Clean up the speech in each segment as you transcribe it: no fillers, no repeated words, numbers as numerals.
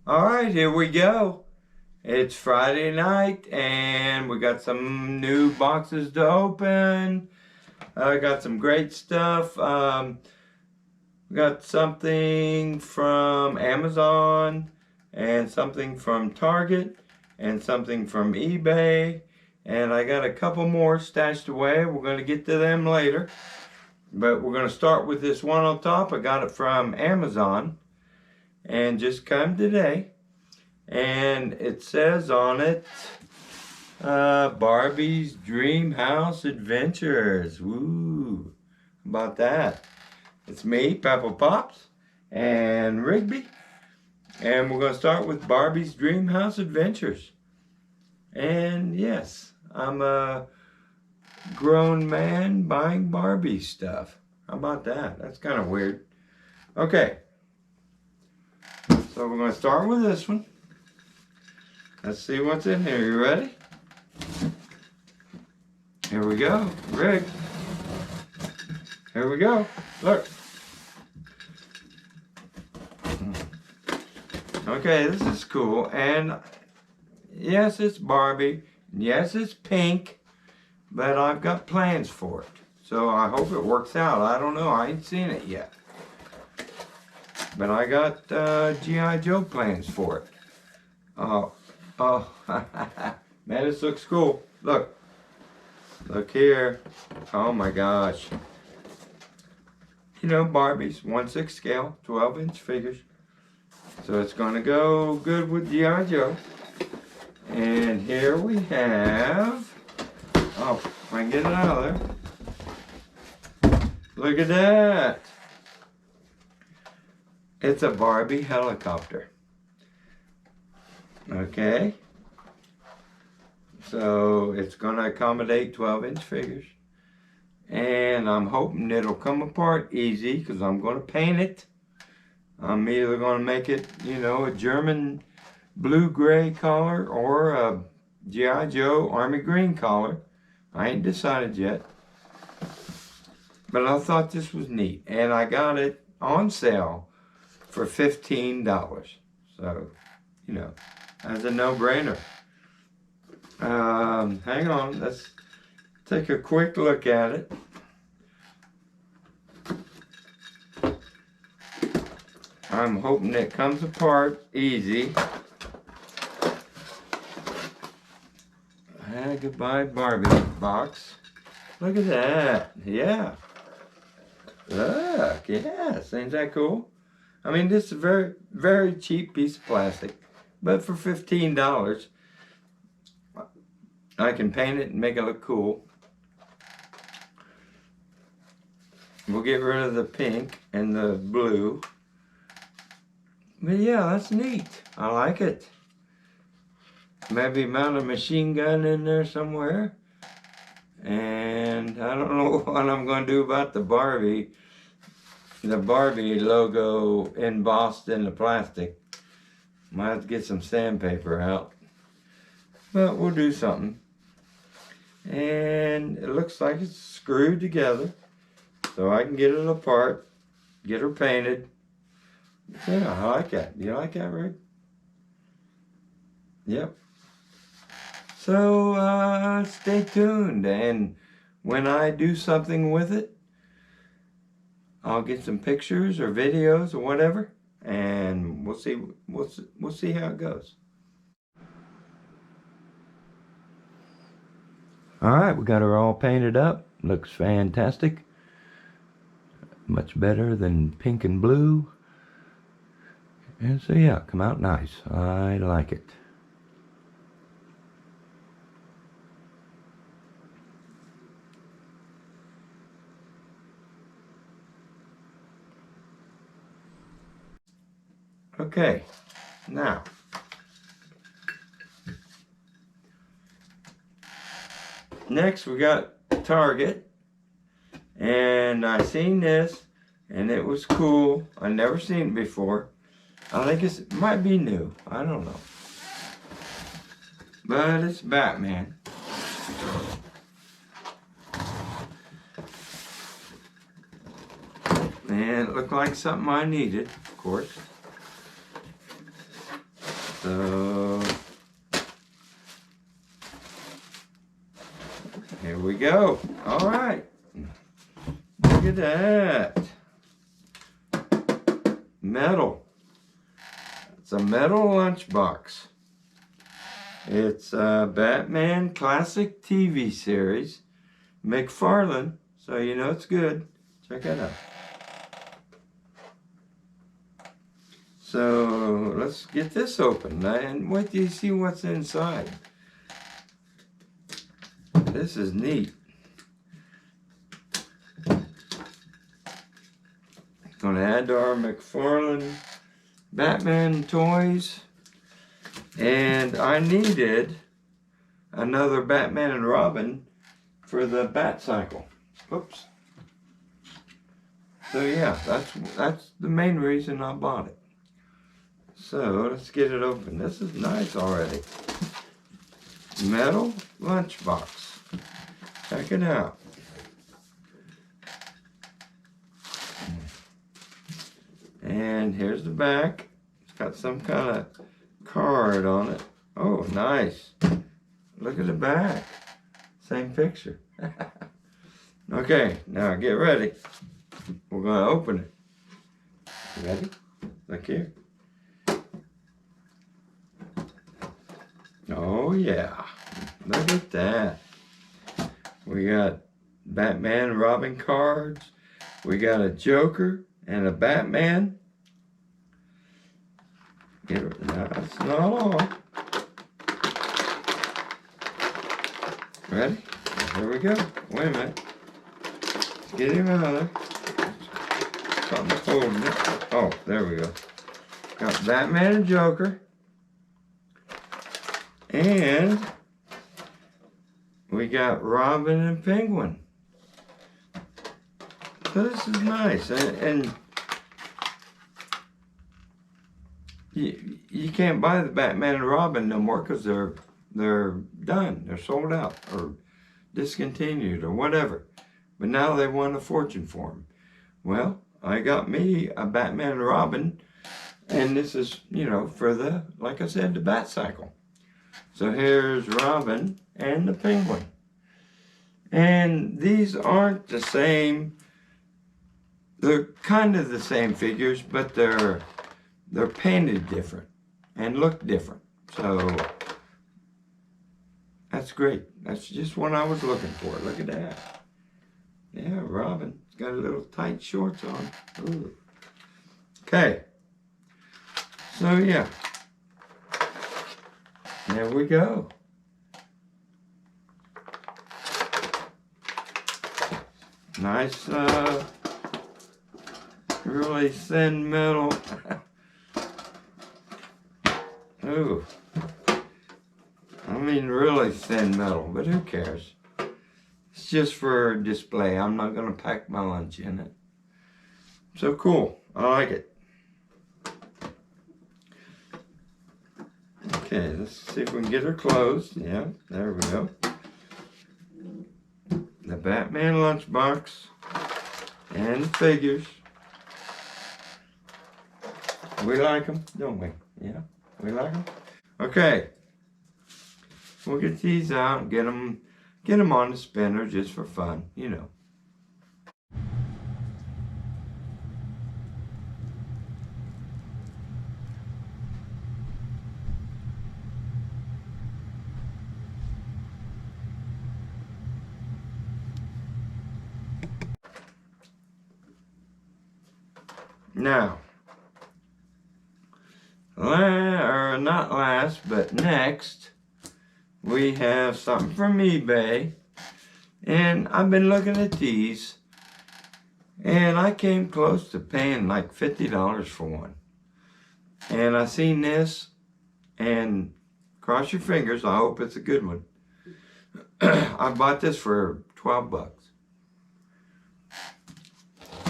All right, here we go. It's Friday night and we got some new boxes to open. I got some great stuff. We got something from Amazon and something from Target and something from eBay. And I got a couple more stashed away. We're going to get to them later. But we're going to start with this one on top. I got it from Amazon and just come today. And it says on it, Barbie's Dream House Adventures. Woo! How about that? It's me, Peppa Pops, and Rigby. And we're going to start with Barbie's Dream House Adventures. And yes, I'm a grown man buying Barbie stuff. How about that? That's kind of weird. Okay. So we're going to start with this one. Let's see what's in here. You ready? Here we go. Rig. Here we go. Look. Okay, this is cool. And yes, it's Barbie. Yes, it's pink. But I've got plans for it. So I hope it works out. I don't know. I ain't seen it yet. But I got G.I. Joe plans for it. Oh, man, this looks cool. Look. Look here. Oh my gosh. You know, Barbie's 1/6 scale, 12-inch figures. So it's going to go good with G.I. Joe. And here we have... Oh, if I can get it out of there. Look at that. It's a Barbie helicopter. Okay. So it's going to accommodate 12-inch figures. And I'm hoping it'll come apart easy because I'm going to paint it. I'm either going to make it, you know, a German blue-gray collar or a G.I. Joe army green collar. I ain't decided yet. But I thought this was neat. And I got it on sale for $15. So, you know, that's a no-brainer. Hang on, let's take a quick look at it. I'm hoping it comes apart easy. Goodbye Barbie box. Look at that. Yeah. Look, yes. Ain't that cool? I mean, this is a very, very cheap piece of plastic. But for $15, I can paint it and make it look cool. We'll get rid of the pink and the blue. But yeah, that's neat. I like it. Maybe mount a machine gun in there somewhere. And I don't know what I'm going to do about the Barbie logo embossed in the plastic. Might have to get some sandpaper out. But we'll do something. And it looks like it's screwed together. So I can get it apart. Get her painted. Yeah, I like that. Do you like that, Rick? Yep. So stay tuned. And when I do something with it, I'll get some pictures or videos or whatever. And we'll see how it goes. Alright, we got her all painted up. Looks fantastic. Much better than pink and blue. And so yeah, come out nice. I like it. Okay, now next we got Target, and I seen this and it was cool. I never seen it before. I think it might be new. I don't know. But it's Batman. And it looked like something I needed, of course. So here we go. All right. Look at that. Metal. It's a metal lunchbox. It's a Batman classic TV series. Mcfarlane. So you know it's good. Check it out. So let's get this open and wait till you see what's inside. This is neat. Going to add to our Mcfarlane Batman toys. And I needed another Batman and Robin for the Bat Cycle. Oops. So yeah, that's the main reason I bought it. So let's get it open. This is nice already. Metal lunchbox. Check it out. And here's the back. It's got some kind of card on it. Oh, nice. Look at the back. Same picture. Okay, now get ready. We're going to open it. Ready? Look here. Oh, yeah. Look at that. We got Batman and Robin cards. We got a Joker and a Batman. No, that's not all. Ready? Here we go. Wait a minute. Let's get him out of there. Something's holding it. Oh, there we go. Got Batman and Joker. And we got Robin and Penguin. So this is nice. And you can't buy the Batman and Robin no more because they're done. They're sold out or discontinued or whatever. But now they want a fortune for them. Well, I got me a Batman and Robin, and this is, you know, for the, like I said, the Bat Cycle. So here's Robin and the Penguin. And these aren't the same. They're kind of the same figures, but they're painted different and look different. So that's great. That's just what I was looking for. Look at that. Yeah, Robin. He's got a little tight shorts on. Ooh. Okay. So yeah. There we go. Nice, really thin metal. Ooh. I mean really thin metal, but who cares? It's just for display. I'm not going to pack my lunch in it. So cool. I like it. Okay, let's see if we can get her closed. Yeah, there we go. The Batman lunchbox and the figures. We like them, don't we? Yeah, we like them. Okay, we'll get these out and get them on the spinner just for fun, you know. Now, not last, but next, we have something from eBay. And I've been looking at these, and I came close to paying like $50 for one. And I seen this, and cross your fingers, I hope it's a good one. I bought this for 12 bucks.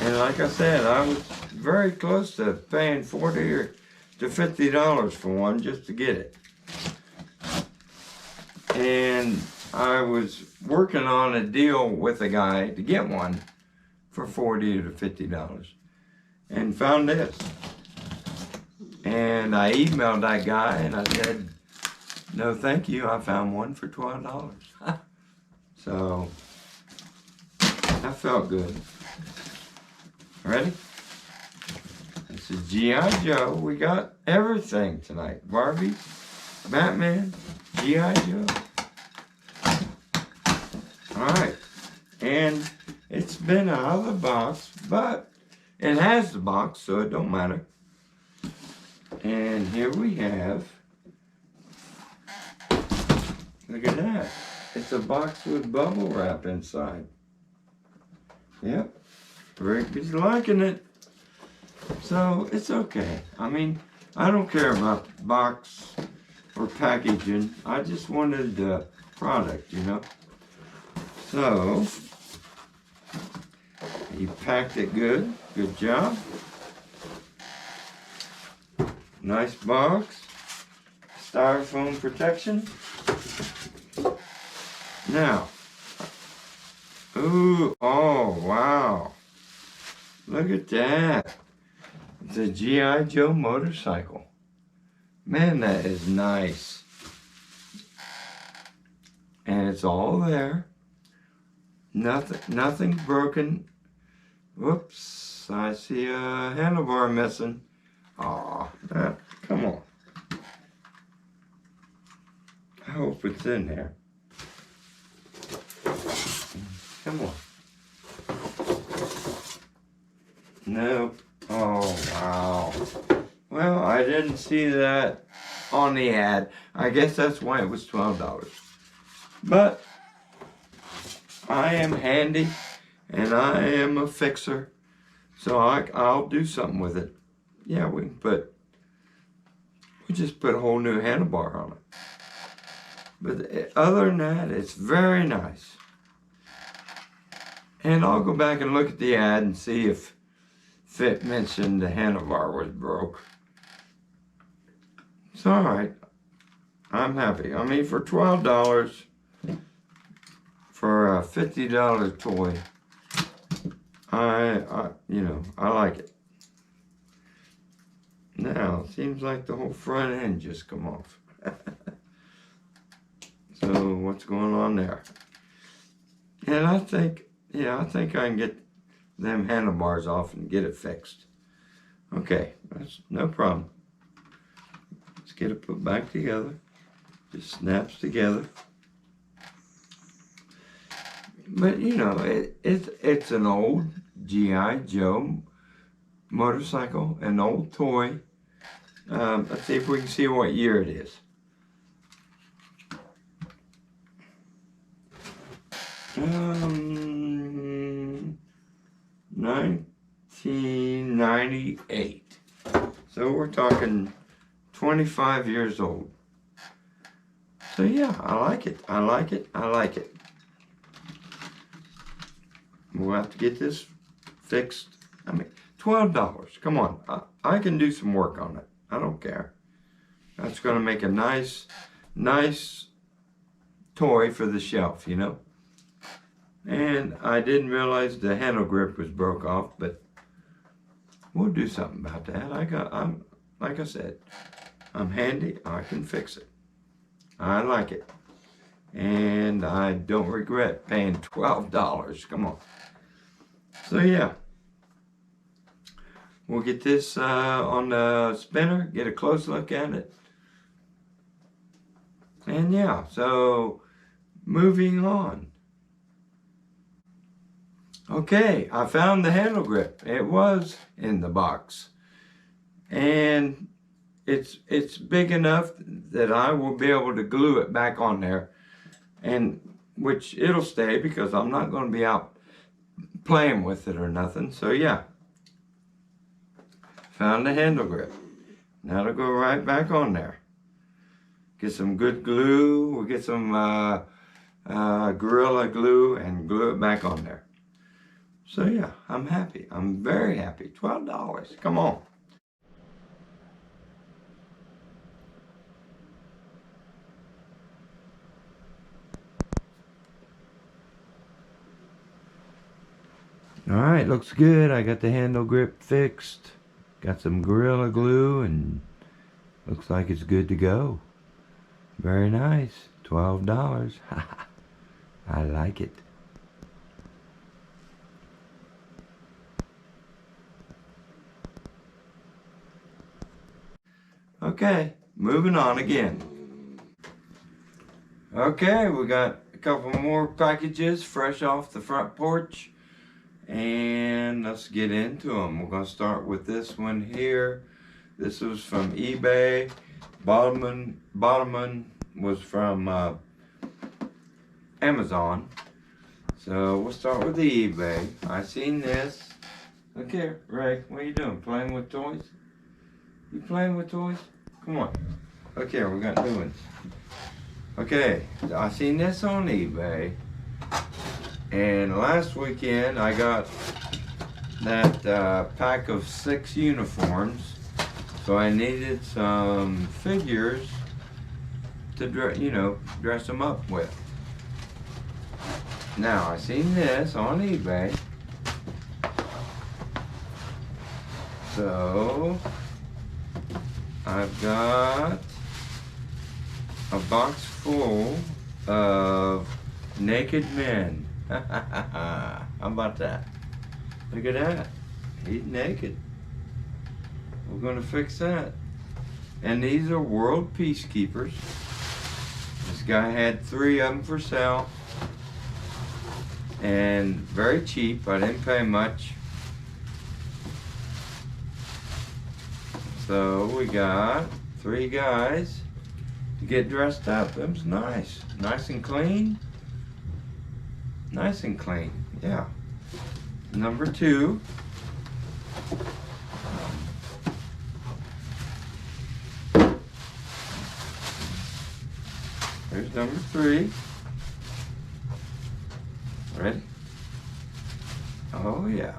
And like I said, I was very close to paying $40 to $50 for one just to get it. And I was working on a deal with a guy to get one for $40 to $50 and found this. And I emailed that guy and I said, no thank you, I found one for $12. So, that felt good. Ready? This is G.I. Joe. We got everything tonight. Barbie, Batman, G.I. Joe. Alright. And it's been out of the box, but it has the box, so it don't matter. And here we have, look at that. It's a box with bubble wrap inside. Yep. Rick liking it. So it's okay. I mean, I don't care about box or packaging. I just wanted the product, you know. So he packed it good. Good job. Nice box. Styrofoam protection. Now, ooh, oh wow. Look at that. It's a G.I. Joe motorcycle. Man, that is nice. And it's all there. Nothing broken. Whoops, I see a handlebar missing. Aw, come on. I hope it's in there. Come on. Nope. Oh, wow. Well, I didn't see that on the ad. I guess that's why it was $12. But I am handy and I am a fixer. So I'll do something with it. Yeah, we just put a whole new handlebar on it. But other than that, it's very nice. And I'll go back and look at the ad and see if it mentioned the handlebar was broke. It's all right. I'm happy. I mean, for $12 for a $50 toy, I like it. Now, it seems like the whole front end just come off. So, what's going on there? And I think I can get them handlebars off and get it fixed. Okay, that's no problem. Let's get it put back together. Just snaps together. But you know, it's an old G.I. Joe motorcycle, an old toy. Let's see if we can see what year it is. 1998. So we're talking 25 years old. So yeah, I like it. I like it. I like it. We'll have to get this fixed. I mean, $12. Come on. I can do some work on it. I don't care. That's going to make a nice toy for the shelf, you know. And I didn't realize the handle grip was broke off, but we'll do something about that. I'm like I said, I'm handy. I can fix it. I like it. And I don't regret paying $12. Come on. So yeah. We'll get this on the spinner, get a close look at it. And yeah, so moving on. Okay, I found the handle grip. It was in the box. And it's big enough that I will be able to glue it back on there. And which it'll stay because I'm not going to be out playing with it or nothing. So yeah. Found the handle grip. Now it'll go right back on there. Get some good glue. We'll get some Gorilla Glue and glue it back on there. So yeah, I'm happy. I'm very happy. $12. Come on. All right, looks good. I got the handle grip fixed. Got some Gorilla Glue and Looks like it's good to go. Very nice. $12. I like it. Okay, moving on again. Okay, we got a couple more packages fresh off the front porch. And let's get into them. We're going to start with this one here. This was from eBay. Bottom one was from Amazon. So we'll start with the eBay. I seen this. Look here, Ray. What are you doing? Playing with toys? You playing with toys? Come on. Look here, we got new ones. Okay, I seen this on eBay. And last weekend I got that pack of 6 uniforms. So I needed some figures to dress them up with. Now I seen this on eBay. So I've got a box full of naked men. How about that? Look at that. He's naked. We're going to fix that. And these are world peacekeepers. This guy had 3 of them for sale. And very cheap. I didn't pay much. So we got 3 guys to get dressed up. Them's nice. Nice and clean. Nice and clean. Yeah. Number 2. Here's number 3. Ready? Oh yeah.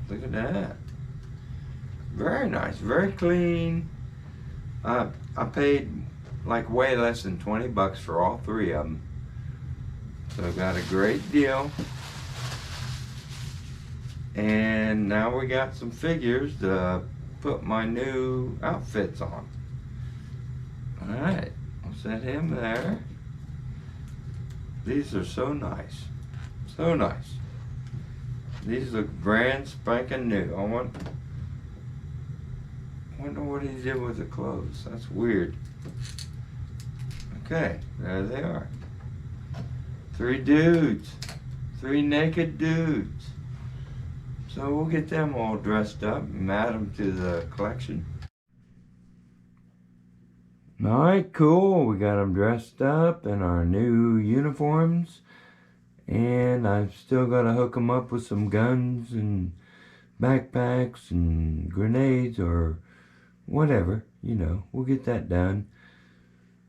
Look at that. Very nice, very clean. I paid like way less than 20 bucks for all 3 of them. So I got a great deal. And now we got some figures to put my new outfits on. Alright, I'll set him there. These are so nice. So nice. These look brand spanking new. I wonder what he did with the clothes. That's weird. Okay, there they are. 3 dudes. 3 naked dudes. So we'll get them all dressed up and add them to the collection. Alright, cool. We got them dressed up in our new uniforms. And I've still got to hook them up with some guns and backpacks and grenades or whatever. You know, we'll get that done.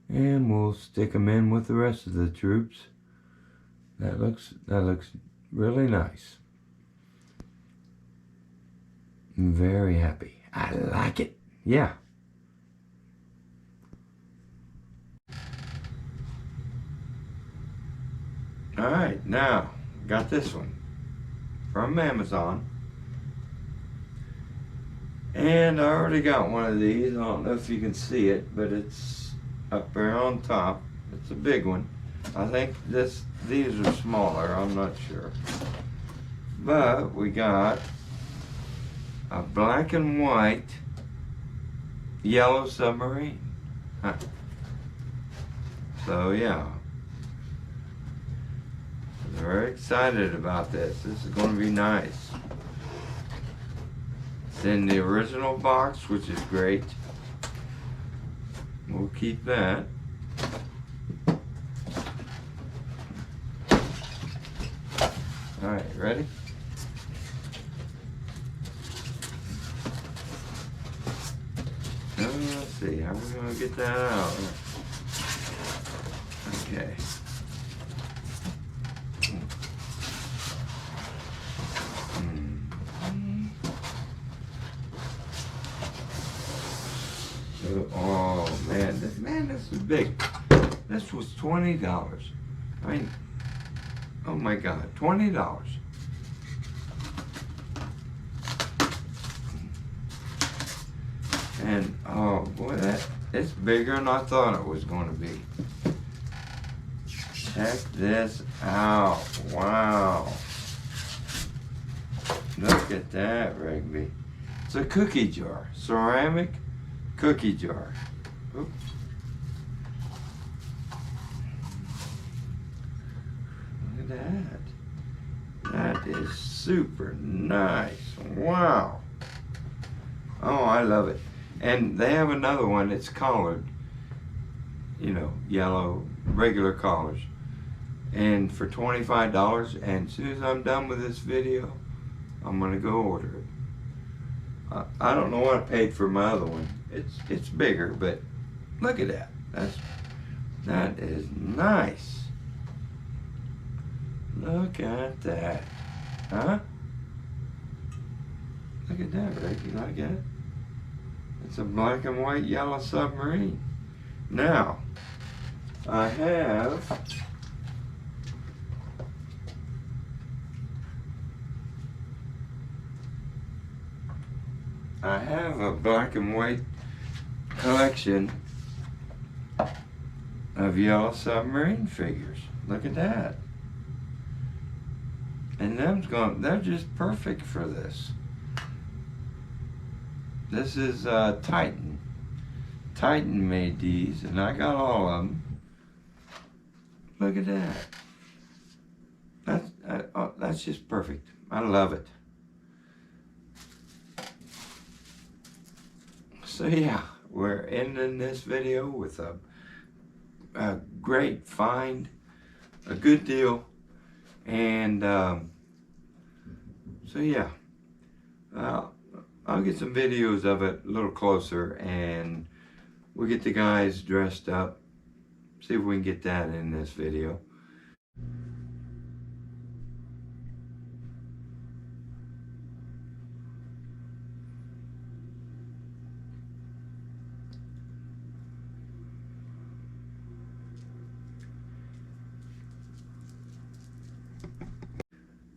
And we'll stick them in with the rest of the troops. That looks really nice. I'm very happy. I like it. Yeah. Alright, now, got this one from Amazon. And I already got one of these. I don't know if you can see it, but it's up there on top. It's a big one. I think these are smaller, I'm not sure. But we got a black and white yellow submarine. Huh. So yeah. Very excited about this. This is going to be nice. It's in the original box, which is great. We'll keep that. Alright, ready? Let's see, how are we going to get that out? Okay. Oh man, this is big. This was $20. I mean, oh my God, $20. And oh boy, it's bigger than I thought it was going to be. Check this out. Wow. Look at that, Rigby. It's a cookie jar. Ceramic cookie jar. Oops. Look at that. That is super nice. Wow. Oh, I love it. And they have another one that's collared. You know, yellow, regular collars. And for $25, and as soon as I'm done with this video, I'm gonna go order it. I don't know what I paid for my other one. It's bigger, but look at that. That is nice. Look at that. Huh? Look at that, Rick. You like it? It's a black and white yellow submarine. Now, I have a black and white collection of yellow submarine figures. Look at that. And they're just perfect for this. This is Titan. Titan made these, and I got all of them. Look at that. That's just perfect. I love it. So yeah, we're ending this video with a great find, a good deal, and so yeah, I'll get some videos of it a little closer, and we'll get the guys dressed up, see if we can get that in this video.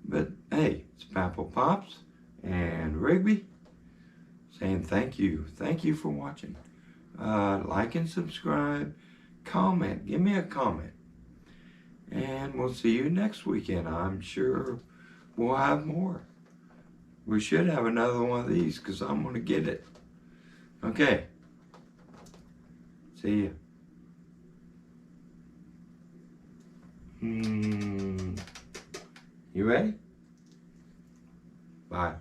But hey, it's Papal Pops and Rigby saying thank you. Thank you for watching. Like and subscribe. Comment. Give me a comment. And we'll see you next weekend. I'm sure we'll have more. We should have another one of these because I'm going to get it. Okay. See ya. You ready? Bye.